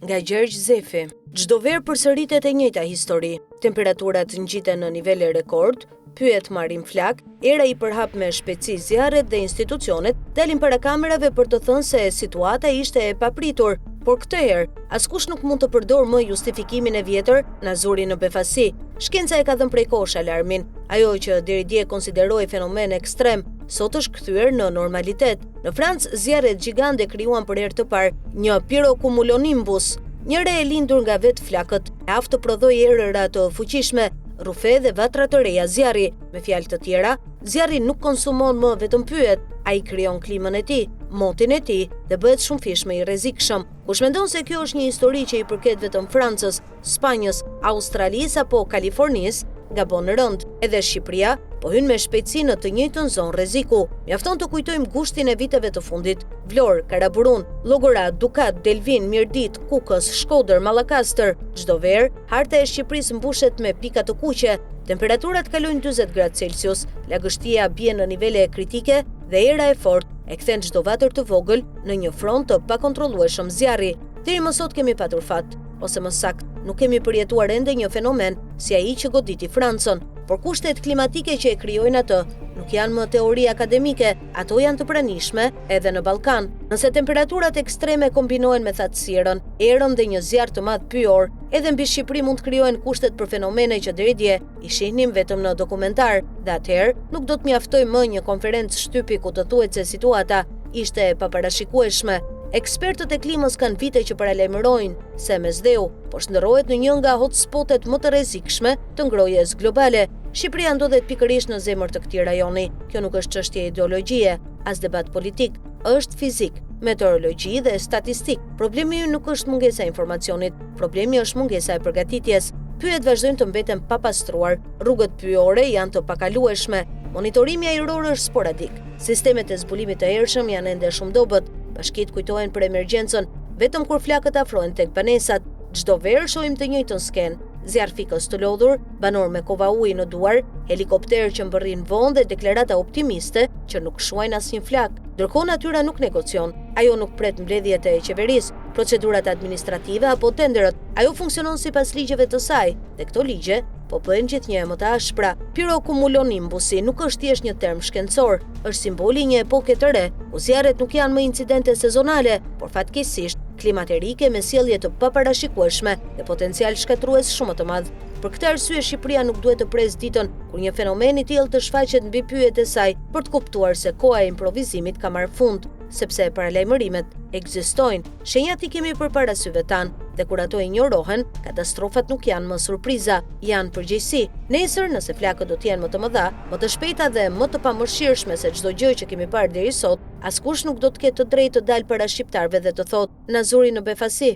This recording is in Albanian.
Nga Gjergj Zefi. Çdo verë përsëritet e njëjta histori. Temperaturat ngjiten në nivele rekord, pyet Marim Flak, era i përhap me shpejtësi zjarret dhe institucionet dalin para kamerave për të thënë se situata ishte e papritur, por këtë herë askush nuk mund të përdor më justifikimin e vjetër, na zuri në befasi. Shkenca e ka dhënë prej kosh alarmin. Ajo që deri dje konsideroi fenomen ekstrem, sot është kthyer në normalitet. Në Francë, zjarret gjigande krijuan për herë të parë një pirocumulonimbus, një re e lindur nga vetë flakët, aftë të prodhoi erëra të fuqishme, rufe dhe vatra të reja zjarri. Me fjalë të tjera, zjarri nuk konsumon më vetëm pyet, ai krijon klimën e tij, motin e tij dhe bëhet shumë fish më i rrezikshëm. Kush mendon se kjo është një histori që i përket vetëm Francës, Spanjës, Australisë apo Kalifornisë, gabon rënd. Edhe Shqipëria po hyn me shpejtësi në të njëjtën zonë rreziku. Mjafton të kujtojmë gushtin e viteve të fundit. Vlorë, Karaburun, Llogora, Dukat, Delvin, Mirdit, Kukës, Shkodër, Mallakastër. Çdo verë, harta e Shqipërisë mbushet me pika të kuqe. Temperaturat kalojnë 40 gradë Celsius, lagështia bie në nivele kritike dhe era e fortë e kthen çdo vatër të vogël në një front të pakontrollueshëm zjarri. Deri më sot kemi patur fat, ose më saktë, nuk kemi përjetuar ende një fenomen si ai që goditi Francën, por kushtet klimatike që e krijojnë atë nuk janë më teori akademike, ato janë të pranishme edhe në Ballkan. Nëse temperaturat ekstreme kombinohen me thatësirën, erën dhe një zjarr të madh pyjor, edhe mbi Shqipëri mund të krijohen kushtet për fenomene që deri dje i shihnim vetëm në dokumentar, dhe atëherë nuk do të mjaftoj më një konferencë shtypi ku të thuhet se situata ishte e paparashikueshme. Ekspertët e klimës kanë vite që paralajmërojnë se mesdheu po shndërrohet në një nga hotspotet më të rrezikshme të ngrohjes globale. Shqipëria ndodhet pikërisht në zemër të këtij rajoni. Kjo nuk është çështje ideologjie, as debat politik, është fizik, meteorologji dhe statistik. Problemi nuk është mungesa e informacionit, problemi është mungesa e përgatitjes. Pyjet vazhdojnë të mbeten papastruar, rrugët pyjore janë të pakalueshme, monitorimi ajror është sporadik, sistemet e zbulimit të ershëm janë ende shumë dobët. Bashkitë kujtohen për emergjencën vetëm kur flakët afrohen tek banesat. Çdo verë shohim të njëjtën skenë, zjarr fikës të lodhur, banor me kova uji në duar, helikopter që mbërrin vonë dhe deklarata optimiste që nuk shuajnë asnjë flak. Ndërkohë natyra nuk negocion, ajo nuk pret mbledhjet e qeverisë, procedurat administrative apo tenderët. Ajo funksionon sipas ligjeve të saj, dhe këto ligje po bëhen gjithnjë më të ashpra. Pirocumulonimbusi nuk është thjesht një term shkencor, është simboli një epoke të re, ku zjarret nuk janë më incidente sezonale, por fatkeqësisht klimaterike me sjellje të paparashikueshme dhe potencial shkatrues shumë të madh. Për këtë arsye Shqipëria nuk duhet të presë ditën kur një fenomen i tillë të shfaqet mbi pyjet e saj për të kuptuar se koha e improvizimit ka marrë fund, sepse paralajmërimet ekzistojnë, shenjat i kemi përpara syve tan, dhe kur ato injorohen, katastrofat nuk janë më surpriza, janë përgjegjësi. Nesër, nëse flakët do të jenë më të mëdha, më të shpejta dhe më të pamëshirshme se çdo gjë që kemi parë deri sot, askush nuk do të ketë të drejtë të dalë para shqiptarëve dhe të thotë na zuri në befasi.